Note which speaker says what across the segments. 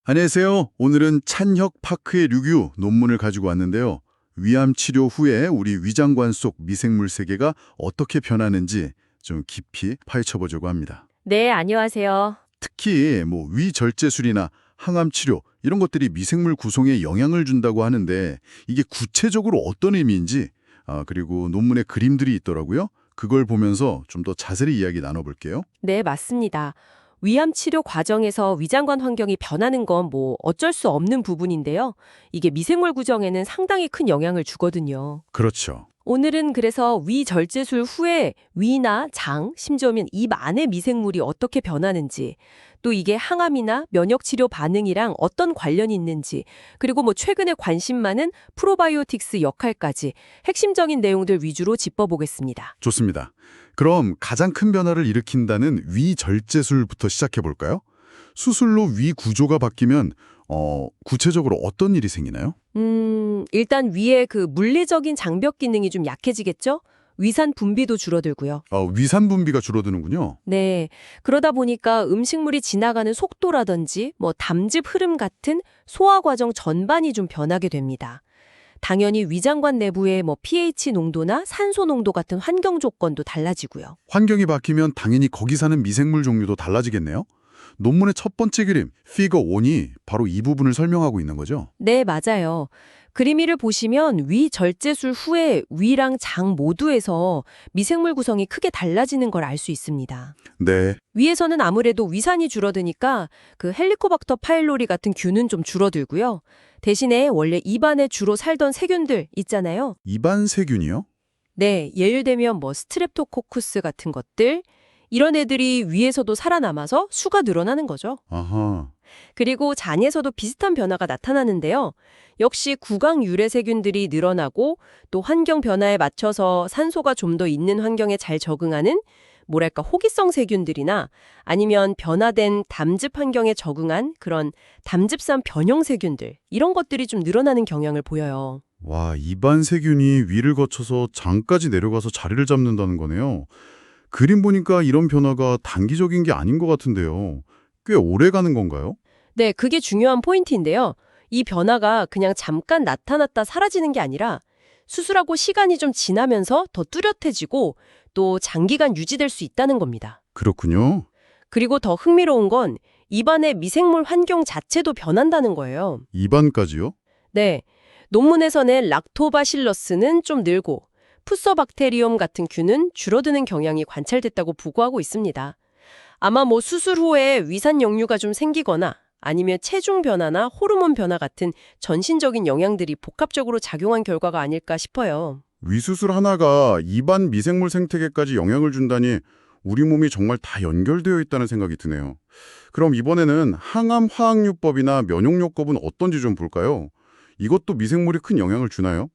Speaker 1: 안녕하세요. 오늘은 찬혁파크의 류규 논문을 가지고 왔는데요. 위암 치료 후에 우리 위장관 속 미생물 세계가 어떻게 변하는지 좀 깊이 파헤쳐보려고 합니다.
Speaker 2: 네, 안녕하세요.
Speaker 1: 특히 위절제술이나 항암 치료 이런 것들이 미생물 구성에 영향을 준다고 하는데 이게 구체적으로 어떤 의미인지 그리고 논문에 그림들이 있더라고요. 그걸 보면서 좀 더 자세히 이야기 나눠볼게요.
Speaker 2: 네, 맞습니다. 위암 치료 과정에서 위장관 환경이 변하는 건 어쩔 수 없는 부분인데요. 이게 미생물 구성에는 상당히 큰 영향을 주거든요.
Speaker 1: 그렇죠.
Speaker 2: 오늘은 그래서 위절제술 후에 위나 장, 심지어는 입 안의 미생물이 어떻게 변하는지, 또 이게 항암이나 면역치료 반응이랑 어떤 관련이 있는지, 그리고 최근에 관심 많은 프로바이오틱스 역할까지 핵심적인 내용들 위주로 짚어보겠습니다.
Speaker 1: 좋습니다. 그럼 가장 큰 변화를 일으킨다는 위절제술부터 시작해 볼까요? 수술로 위 구조가 바뀌면 구체적으로 어떤 일이 생기나요?
Speaker 2: 일단 위에 그 물리적인 장벽 기능이 좀 약해지겠죠? 위산 분비도 줄어들고요.
Speaker 1: 위산 분비가 줄어드는군요.
Speaker 2: 네. 그러다 보니까 음식물이 지나가는 속도라든지 담즙 흐름 같은 소화 과정 전반이 좀 변하게 됩니다. 당연히 위장관 내부의 pH 농도나 산소 농도 같은 환경 조건도 달라지고요.
Speaker 1: 환경이 바뀌면 당연히 거기 사는 미생물 종류도 달라지겠네요. 논문의 첫 번째 그림, 피거 1이 바로 이 부분을 설명하고 있는 거죠?
Speaker 2: 네, 맞아요. 그림 위를 보시면 위절제술 후에 위랑 장 모두에서 미생물 구성이 크게 달라지는 걸 알 수 있습니다.
Speaker 1: 네.
Speaker 2: 위에서는 아무래도 위산이 줄어드니까 그 헬리코박터 파일로리 같은 균은 좀 줄어들고요. 대신에 원래 입안에 주로 살던 세균들 있잖아요.
Speaker 1: 입안 세균이요?
Speaker 2: 네, 예를 들면 스트랩토코쿠스 같은 것들, 이런 애들이 위에서도 살아남아서 수가 늘어나는 거죠.
Speaker 1: 아하.
Speaker 2: 그리고 장에서도 비슷한 변화가 나타나는데요. 역시 구강 유래 세균들이 늘어나고 또 환경 변화에 맞춰서 산소가 좀 더 있는 환경에 잘 적응하는 호기성 세균들이나 아니면 변화된 담즙 환경에 적응한 그런 담즙산 변형 세균들 이런 것들이 좀 늘어나는 경향을 보여요.
Speaker 1: 와, 입안 세균이 위를 거쳐서 장까지 내려가서 자리를 잡는다는 거네요. 그림 보니까 이런 변화가 단기적인 게 아닌 것 같은데요. 꽤 오래 가는 건가요?
Speaker 2: 네, 그게 중요한 포인트인데요. 이 변화가 그냥 잠깐 나타났다 사라지는 게 아니라 수술하고 시간이 좀 지나면서 더 뚜렷해지고 또 장기간 유지될 수 있다는 겁니다.
Speaker 1: 그렇군요.
Speaker 2: 그리고 더 흥미로운 건 입안의 미생물 환경 자체도 변한다는 거예요.
Speaker 1: 입안까지요?
Speaker 2: 네, 논문에서는 락토바실러스는 좀 늘고 푸서박테리움 같은 균은 줄어드는 경향이 관찰됐다고 보고하고 있습니다. 아마 수술 후에 위산 역류가 좀 생기거나 아니면 체중 변화나 호르몬 변화 같은 전신적인 영향들이 복합적으로 작용한 결과가 아닐까 싶어요.
Speaker 1: 위수술 하나가 입안 미생물 생태계까지 영향을 준다니 우리 몸이 정말 다 연결되어 있다는 생각이 드네요. 그럼 이번에는 항암 화학요법이나 면역요법은 어떤지 좀 볼까요? 이것도 미생물이 큰 영향을 주나요?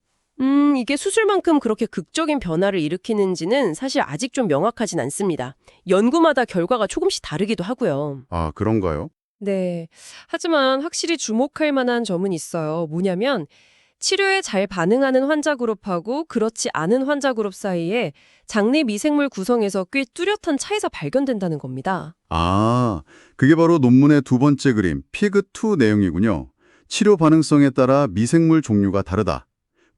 Speaker 2: 이게 수술만큼 그렇게 극적인 변화를 일으키는지는 사실 아직 좀 명확하진 않습니다. 연구마다 결과가 조금씩 다르기도 하고요.
Speaker 1: 아, 그런가요?
Speaker 2: 네. 하지만 확실히 주목할 만한 점은 있어요. 뭐냐면 치료에 잘 반응하는 환자 그룹하고 그렇지 않은 환자 그룹 사이에 장내 미생물 구성에서 꽤 뚜렷한 차이가 발견된다는 겁니다.
Speaker 1: 아, 그게 바로 논문의 두 번째 그림, 피그2 내용이군요. 치료 반응성에 따라 미생물 종류가 다르다.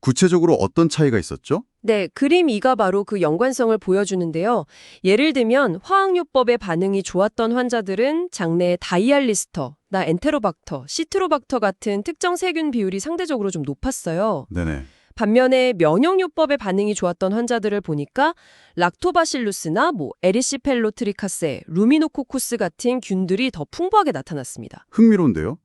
Speaker 1: 구체적으로 어떤 차이가 있었죠?
Speaker 2: 네, 그림 2가 바로 그 연관성을 보여주는데요. 예를 들면 화학요법의 반응이 좋았던 환자들은 장내에 다이알리스터, 엔테로박터, 시트로박터 같은 특정 세균 비율이 상대적으로 좀 높았어요.
Speaker 1: 네네.
Speaker 2: 반면에 면역요법의 반응이 좋았던 환자들을 보니까 락토바실루스나 에리시펠로트리카세, 루미노코쿠스 같은 균들이 더 풍부하게 나타났습니다.
Speaker 1: 흥미로운데요?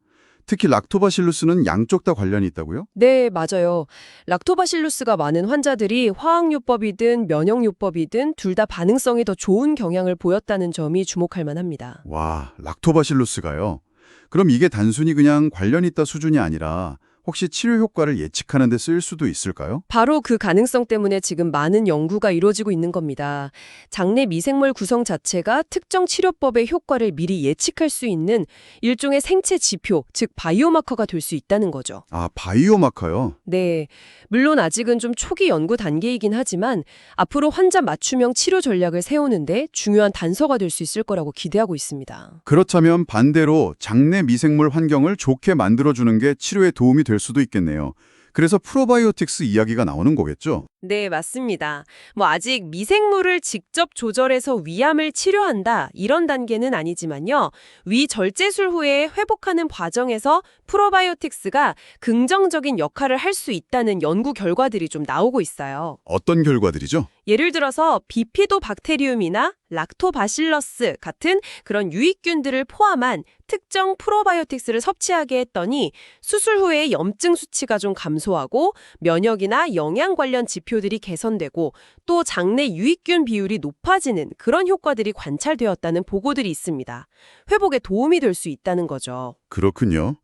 Speaker 1: 특히 락토바실루스는 양쪽 다 관련이 있다고요?
Speaker 2: 네, 맞아요. 락토바실루스가 많은 환자들이 화학요법이든 면역요법이든 둘 다 반응성이 더 좋은 경향을 보였다는 점이 주목할 만합니다.
Speaker 1: 와, 락토바실루스가요? 그럼 이게 단순히 그냥 관련이 있다 수준이 아니라 혹시 치료 효과를 예측하는 데 쓰일 수도 있을까요?
Speaker 2: 바로 그 가능성 때문에 지금 많은 연구가 이루어지고 있는 겁니다. 장내 미생물 구성 자체가 특정 치료법의 효과를 미리 예측할 수 있는 일종의 생체 지표, 즉 바이오마커가 될 수 있다는 거죠.
Speaker 1: 아, 바이오마커요?
Speaker 2: 네, 물론 아직은 좀 초기 연구 단계이긴 하지만 앞으로 환자 맞춤형 치료 전략을 세우는데 중요한 단서가 될 수 있을 거라고 기대하고 있습니다.
Speaker 1: 그렇다면 반대로 장내 미생물 환경을 좋게 만들어주는 게 치료에 도움이 될 수도 있겠네요. 그래서 프로바이오틱스 이야기가 나오는 거겠죠?
Speaker 2: 네, 맞습니다. 아직 미생물을 직접 조절해서 위암을 치료한다 이런 단계는 아니지만요. 위 절제술 후에 회복하는 과정에서 프로바이오틱스가 긍정적인 역할을 할 수 있다는 연구 결과들이 좀 나오고 있어요.
Speaker 1: 어떤 결과들이죠?
Speaker 2: 예를 들어서 비피도박테리움이나 락토바실러스 같은 그런 유익균들을 포함한 특정 프로바이오틱스를 섭취하게 했더니 수술 후에 염증 수치가 좀 감소하고 면역이나 영양 관련 지표들이 개선되고 또 장내 유익균 비율이 높아지는 그런 효과들이 관찰되었다는 보고들이 있습니다. 회복에 도움이 될 수 있다는 거죠.
Speaker 1: 그렇군요.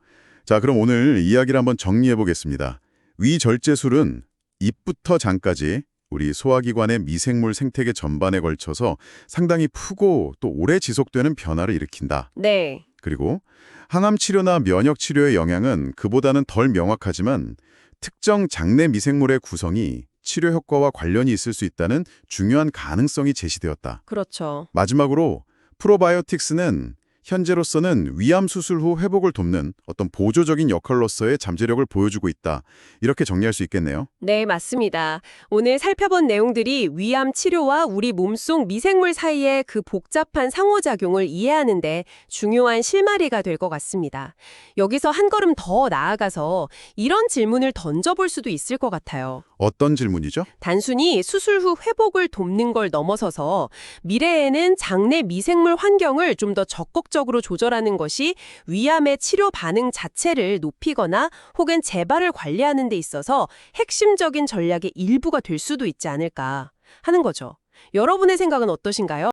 Speaker 1: 자, 그럼 오늘 이야기를 한번 정리해 보겠습니다. 위절제술은 입부터 장까지 우리 소화기관의 미생물 생태계 전반에 걸쳐서 상당히 크고 또 오래 지속되는 변화를 일으킨다.
Speaker 2: 네.
Speaker 1: 그리고 항암 치료나 면역 치료의 영향은 그보다는 덜 명확하지만 특정 장내 미생물의 구성이 치료 효과와 관련이 있을 수 있다는 중요한 가능성이 제시되었다.
Speaker 2: 그렇죠.
Speaker 1: 마지막으로 프로바이오틱스는 현재로서는 위암 수술 후 회복을 돕는 어떤 보조적인 역할로서의 잠재력을 보여주고 있다. 이렇게 정리할 수 있겠네요.
Speaker 2: 네, 맞습니다. 오늘 살펴본 내용들이 위암 치료와 우리 몸속 미생물 사이의 그 복잡한 상호작용을 이해하는데 중요한 실마리가 될 것 같습니다. 여기서 한 걸음 더 나아가서 이런 질문을 던져볼 수도 있을 것 같아요.
Speaker 1: 어떤 질문이죠?
Speaker 2: 단순히 수술 후 회복을 돕는 걸 넘어서서 미래에는 장내 미생물 환경을 좀 더 적극적으로 조절하는 것이 위암의 치료 반응 자체를 높이거나 혹은 재발을 관리하는 데 있어서 핵심적인 전략의 일부가 될 수도 있지 않을까 하는 거죠. 여러분의 생각은 어떠신가요?